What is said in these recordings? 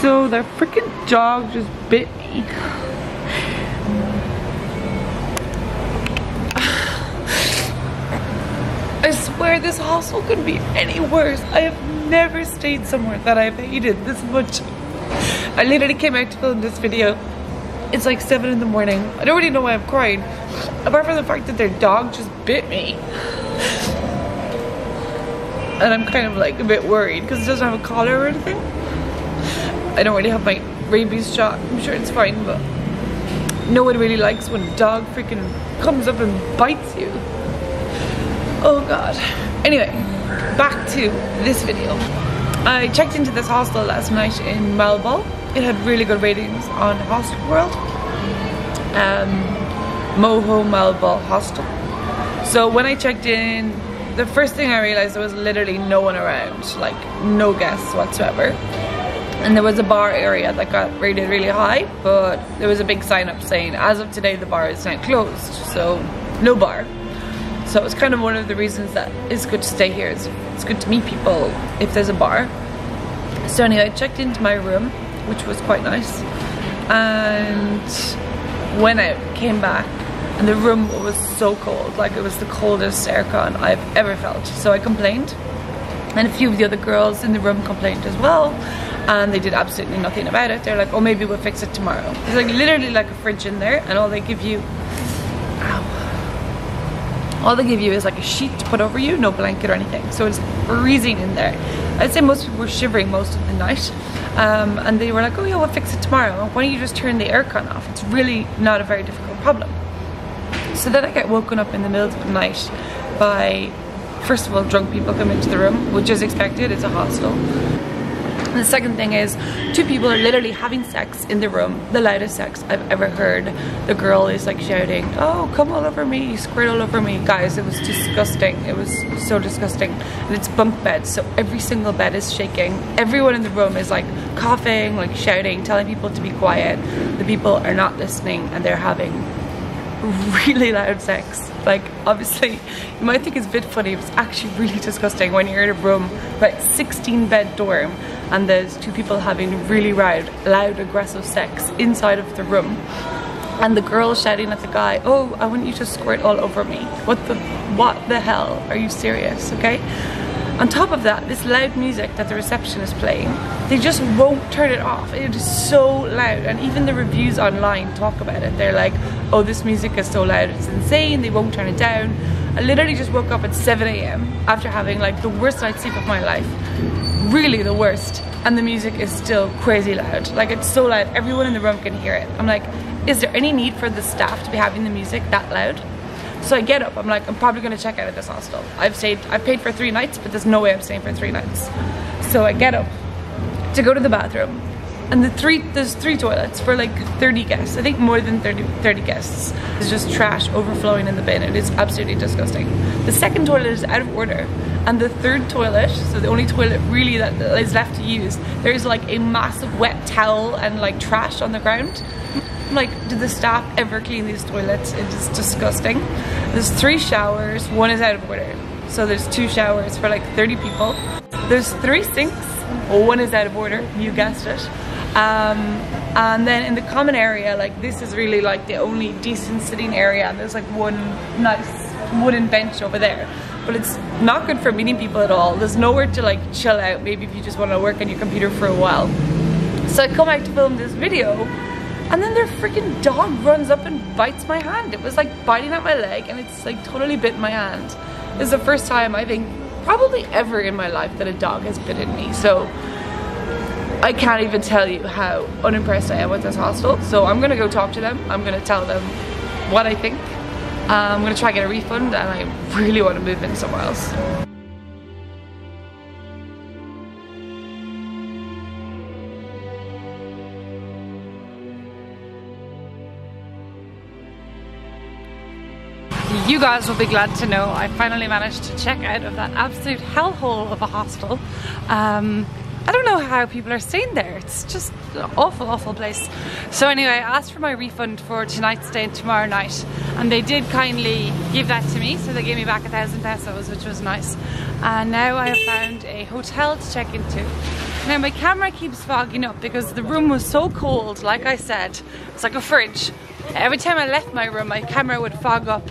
So their freaking dog just bit me. I swear this hostel couldn't be any worse. I have never stayed somewhere that I've hated this much. I literally came out to film this video. It's like 7 in the morning. I don't really know why I'm crying, apart from the fact that their dog just bit me. And I'm kind of like a bit worried because it doesn't have a collar or anything. I don't really have my rabies shot. I'm sure it's fine, but no one really likes when a dog freaking comes up and bites you. Oh god. Anyway, back to this video. I checked into this hostel last night in Moalboal. It had really good ratings on Hostel World. Moalboal Hostel. So when I checked in, the first thing I realized there was literally no one around, like no guests whatsoever. And there was a bar area that got rated really high, but there was a big sign up saying, as of today the bar is now closed, so no bar. So it's kind of one of the reasons that it's good to stay here. It's good to meet people if there's a bar. So anyway, I checked into my room, which was quite nice. And when I came back, and the room was so cold, like it was the coldest aircon I've ever felt. So I complained, and a few of the other girls in the room complained as well, and they did absolutely nothing about it. They're like, oh, maybe we'll fix it tomorrow. There's like literally like a fridge in there, and all they give you, all they give you is like a sheet to put over you, no blanket or anything. So it's freezing in there. I'd say most people were shivering most of the night. And they were like, oh yeah, we'll fix it tomorrow. Why don't you just turn the aircon off? It's really not a very difficult problem. So then I get woken up in the middle of the night by, first of all, drunk people come into the room, which is expected, it's a hostel. And the second thing is, 2 people are literally having sex in the room, the loudest sex I've ever heard. The girl is like shouting, oh, come all over me, squirt all over me. Guys, it was disgusting. It was so disgusting. And it's bunk beds, so every single bed is shaking. Everyone in the room is like coughing, like shouting, telling people to be quiet. The people are not listening, and they're having really loud sex. Like, obviously, you might think it's a bit funny, but it's actually really disgusting when you're in a room, like 16 bed dorm, and there's 2 people having really loud, aggressive sex inside of the room. And the girl shouting at the guy, oh, I want you to squirt all over me. What the hell? Are you serious? Okay? On top of that, this loud music that the reception is playing, they just won't turn it off. It is so loud, and even the reviews online talk about it. They're like, oh, this music is so loud, it's insane, they won't turn it down. I literally just woke up at 7 AM after having like the worst night's sleep of my life. Really the worst. And the music is still crazy loud. Like, it's so loud, everyone in the room can hear it. I'm like, is there any need for the staff to be having the music that loud? So I get up, I'm like, I'm probably gonna check out of this hostel. I've paid for 3 nights, but there's no way I'm staying for 3 nights. So I get up to go to the bathroom, and there's 3 toilets for like 30 guests. I think more than 30 guests. There's just trash overflowing in the bin. It is absolutely disgusting. The second toilet is out of order, and the third toilet, so the only toilet really that is left to use, there's like a massive wet towel and like trash on the ground. Like, did the staff ever clean these toilets? It is disgusting. There's 3 showers, 1 is out of order. So there's 2 showers for like 30 people. There's 3 sinks, 1 is out of order, you guessed it. And then in the common area, like, this is really like the only decent sitting area, and there's like 1 nice wooden bench over there. But it's not good for meeting people at all. There's nowhere to like chill out, maybe if you just want to work on your computer for a while. So I come out to film this video, and then their freaking dog runs up and bites my hand. It was like biting at my leg, and it's like totally bitten my hand. This is the first time, I think, probably ever in my life that a dog has bitten me. So I can't even tell you how unimpressed I am with this hostel. So I'm gonna go talk to them. I'm gonna tell them what I think. I'm gonna try to get a refund, and I really want to move in somewhere else. You guys will be glad to know I finally managed to check out of that absolute hellhole of a hostel. I don't know how people are staying there. It's just an awful, awful place. So anyway, I asked for my refund for tonight's stay and tomorrow night, and they did kindly give that to me. So they gave me back 1,000 pesos, which was nice. And now I have found a hotel to check into. Now my camera keeps fogging up because the room was so cold, like I said. It's like a fridge. Every time I left my room, my camera would fog up.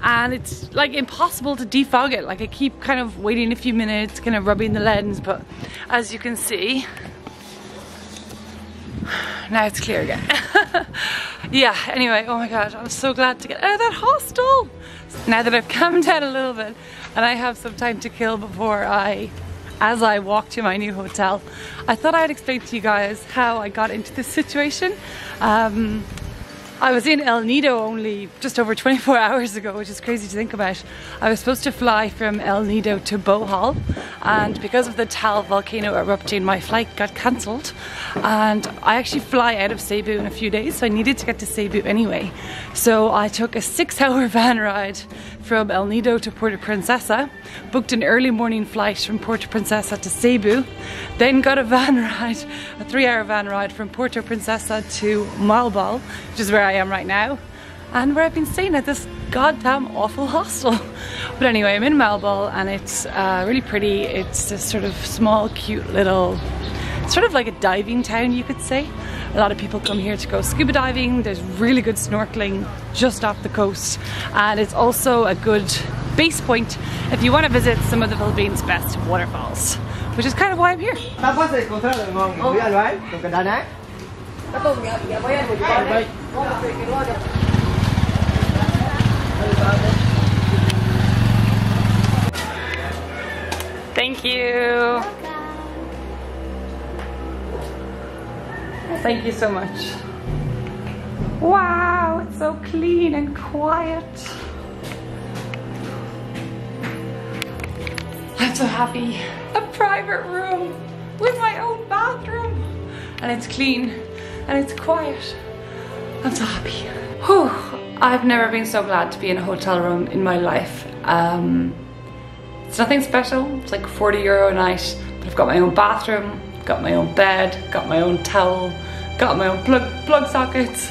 And it's like impossible to defog it. Like I keep kind of waiting a few minutes, kind of rubbing the lens, but as you can see, now it's clear again. Yeah, anyway, oh my god, I'm so glad to get out of that hostel. Now that I've calmed down a little bit and I have some time to kill before as I walk to my new hotel, I thought I'd explain to you guys how I got into this situation. I was in El Nido only just over 24 hours ago, which is crazy to think about. I was supposed to fly from El Nido to Bohol, and because of the Tal volcano erupting, my flight got cancelled. And I actually fly out of Cebu in a few days, so I needed to get to Cebu anyway. So I took a 6-hour van ride from El Nido to Puerto Princesa, booked an early morning flight from Puerto Princesa to Cebu, then got a van ride, a 3-hour van ride from Puerto Princesa to Moalboal, which is where I am right now, and where I've been staying at this goddamn awful hostel. But anyway, I'm in Moalboal and it's really pretty. It's this sort of small, cute little, sort of like a diving town, you could say. A lot of people come here to go scuba diving. There's really good snorkeling just off the coast, and it's also a good base point if you want to visit some of the Philippines' best waterfalls, which is kind of why I'm here. Thank you. Thank you so much. Wow, it's so clean and quiet. I'm so happy. A private room with my own bathroom. And it's clean and it's quiet. I'm so happy. Whew. I've never been so glad to be in a hotel room in my life. It's nothing special. It's like €40 a night, but I've got my own bathroom, got my own bed, got my own towel, got my own plug sockets.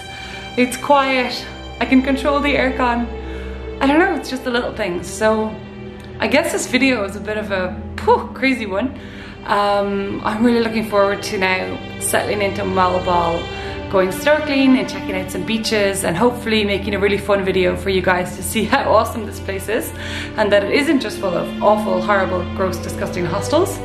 It's quiet. I can control the aircon. I don't know, it's just the little things. So I guess this video is a bit of a crazy one. I'm really looking forward to now settling into Moalboal, going snorkeling and checking out some beaches, and hopefully making a really fun video for you guys to see how awesome this place is, and that it isn't just full of awful, horrible, gross, disgusting hostels,